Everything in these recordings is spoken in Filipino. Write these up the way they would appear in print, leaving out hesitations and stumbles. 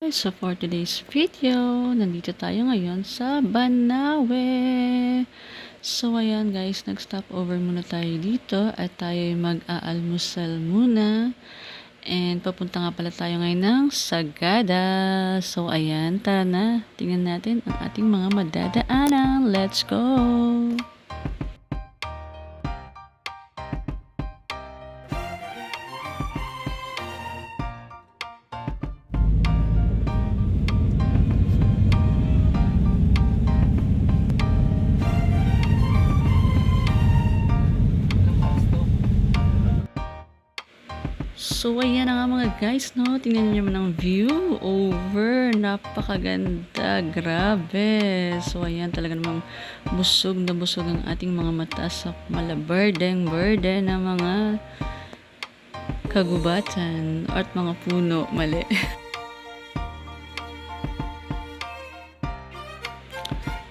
So for today's video, nandito tayo ngayon sa Banawe. So ayan guys, nag-stop over muna tayo dito at tayo mag-aalmusal muna. And papunta nga pala tayo ngayon ng Sagada. So ayan, tara na. Tingnan natin ang ating mga madadaanan. Let's go! So, ayan na nga mga guys, no? Tingnan niyo naman ang view over. Napakaganda. Grabe. So, ayan talaga namang busog na busog ang ating mga mata sa malaberdeng-berde na mga kagubatan at mga puno. Mali.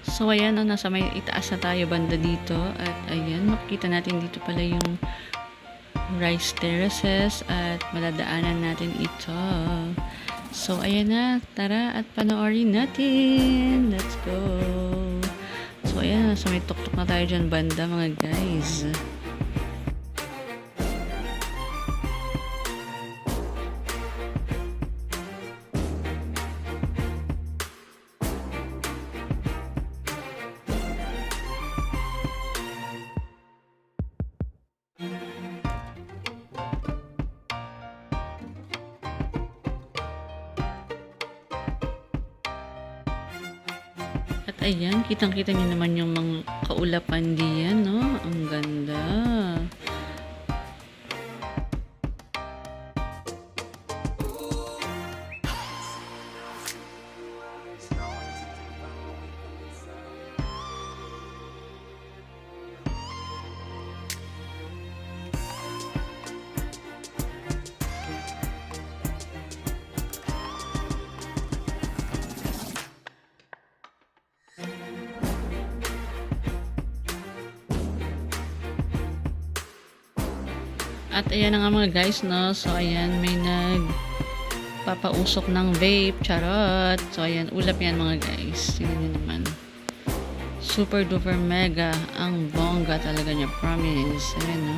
So, ayan, no? Nasa may itaas na tayo banda dito. At ayan, makikita natin dito pala yung rice terraces at madadaanan natin ito. So, ayan na. Tara at panoorin natin. Let's go. So, ayan na. So, may tuktok na tayo dyan banda mga guys. At ayan, kitang-kita niyo naman yung mga kaulapan diyan, no? Ang ganda. At ayan na nga mga guys, no? So, ayan, may nagpapausok ng vape. Charot! So, ayan, ulap yan mga guys. Tingnan nyo naman. Super duper mega. Ang bongga talaga niya. Promise. Ayan, no?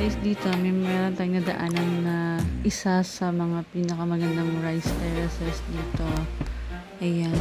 Guys, dito may meron tayong nadaanan na isa sa mga pinakamagandang rice terraces dito. Ayan.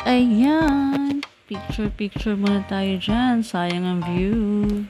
Ayan. Picture muna tayo dyan. Sayang ang view.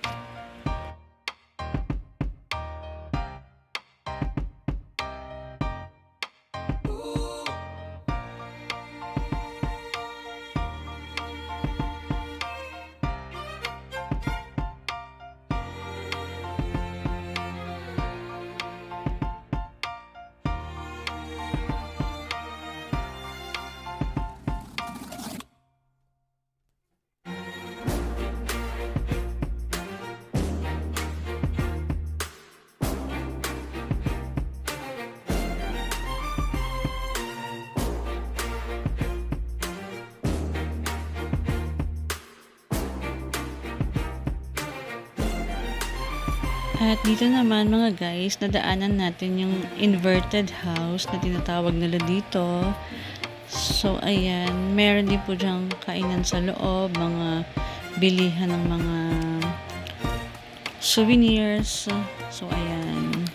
At dito naman mga guys, nadaanan natin yung inverted house na tinatawag nila dito. So ayan, meron din po dyang kainan sa loob, mga bilihan ng mga souvenirs. So ayan.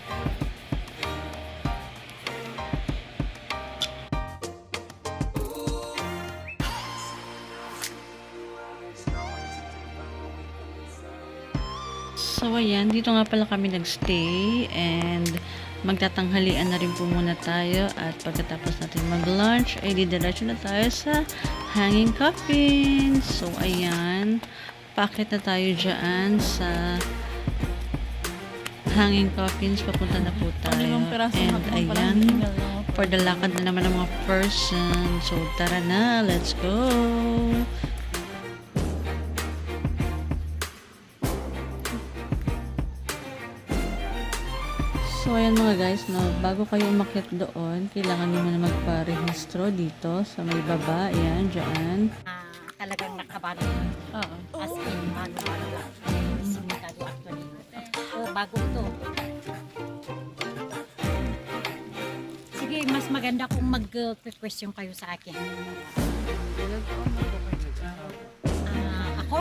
So ayan, dito nga pala kami nagstay and magtatanghalian na rin po muna tayo at pagkatapos natin mag-lunch ay didiretso na tayo sa Hanging Coffins. So ayan, paakit na tayo dyan sa Hanging Coffins, papunta na po tayo. And ayan, for the lakad na naman ng mga person. So tara na, let's go! So, ayan mga guys, no, bago kayo umakyat doon, kailangan nyo na magparehistro dito sa may baba. Ayan, dyan. Talagang nakabalo. Oo. As in, bago-bago lang. Sinikado actually. Bago ito. Sige, mas maganda kung mag-question kayo sa akin. Ako?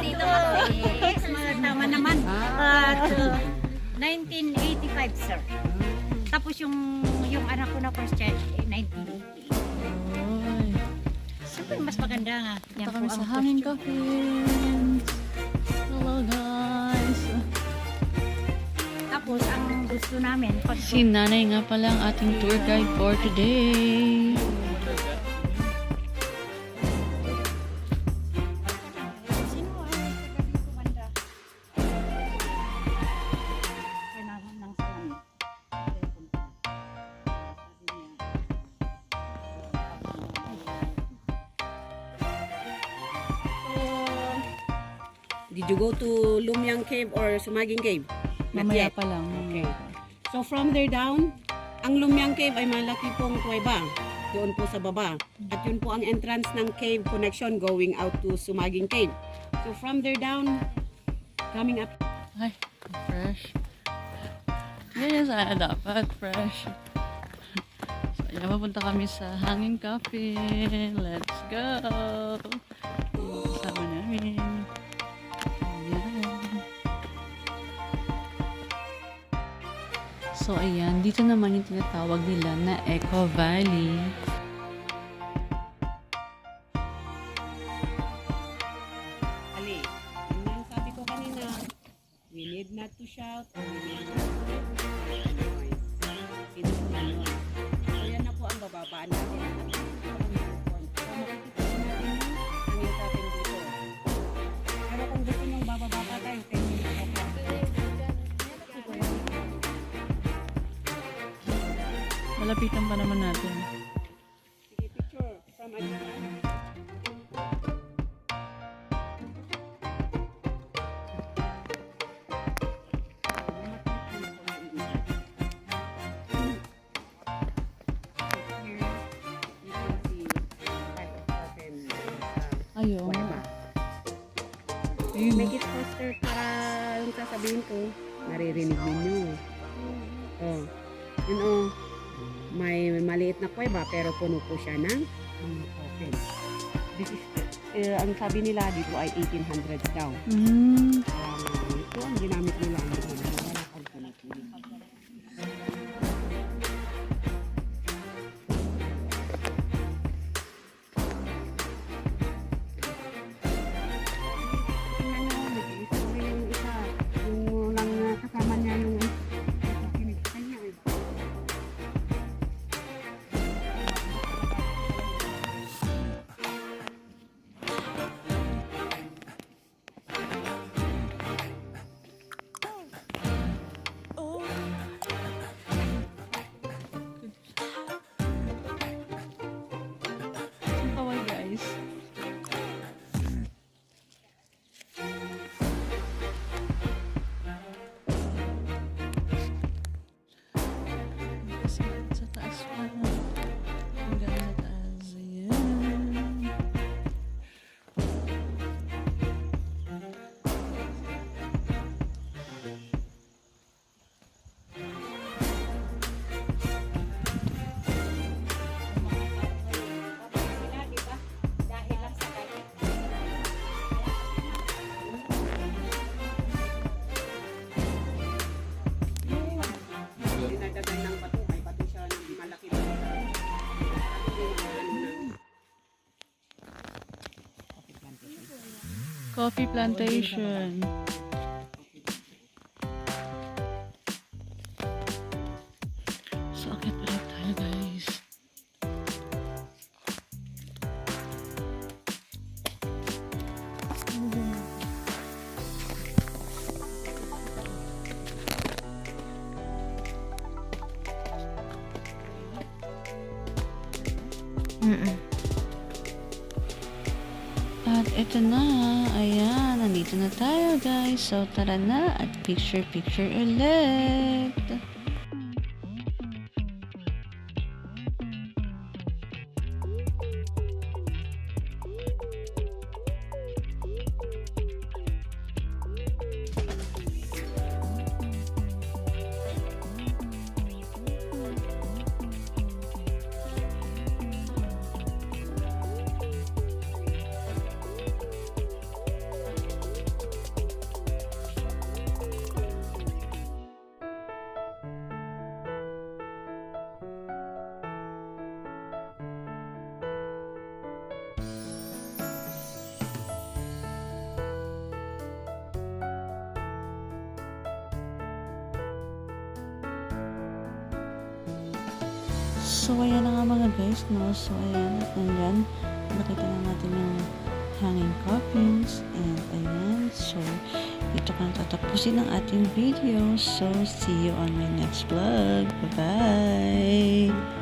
Dito kasi. Yes, tama naman. 1985, sir. Tapos yung anak ko na first child, 1988. Ay. Siyempre, mas maganda nga. Ito kami sa Hanging Coffins. Hello guys. Tapos, ang gusto namin, pag Si Nanay nga pala ang ating tour guide for today. sino ay kumanda? Kailangan ng salamin. Did you go to Lumyang Cave or Sumaging Cave? Not Mamaya yet. pa lang. Okay. So from there down, ang Lumyang Cave ay malaki pong kuweba. Doon po sa baba. At yun po ang entrance ng cave connection going out to Sumaging Cave. So from there down, coming up. Ay, fresh. Ganyan sana dapat, fresh. So, ayan, mapunta kami sa Hanging Coffin. Let's go! Kasama namin. Ayan. So, ayan. Dito naman yung tinatawag nila na Eco Valley. Ali, yun ang sabi ko kanina. We need not to shout. Or we need not to make noise. It's no. So yan na po ang bababaan natin. So makikita po natin yung hanging coffin dito. Pero kung gusto nyo bababa pa tayo, 10 minutes pa po. Malapitan pa naman natin. Sige, picture from a Ayun. Make it faster para yung sasabihin ko, naririnig ninyo. Oh, yun oh, may maliit na kuweba pero puno po siya ng open. This is, ang sabi nila dito ay 1800s daw. Ito ang ginamit nila. Wala pang puno. Tingnan nyo, nag-i-story yung isa. Yung lang kasama niya yung kanya. Coffee plantation. So, akit ulit tayo guys. At ito na, ayan, nandito na tayo guys. So tara na at picture ulit. So, ayan na nga mga guys, no? So, ayan, at nandyan, nakita na natin yung hanging coffins, and ayan, so, dito ka na tatapusin ang ating video. So, see you on my next vlog. Bye-bye!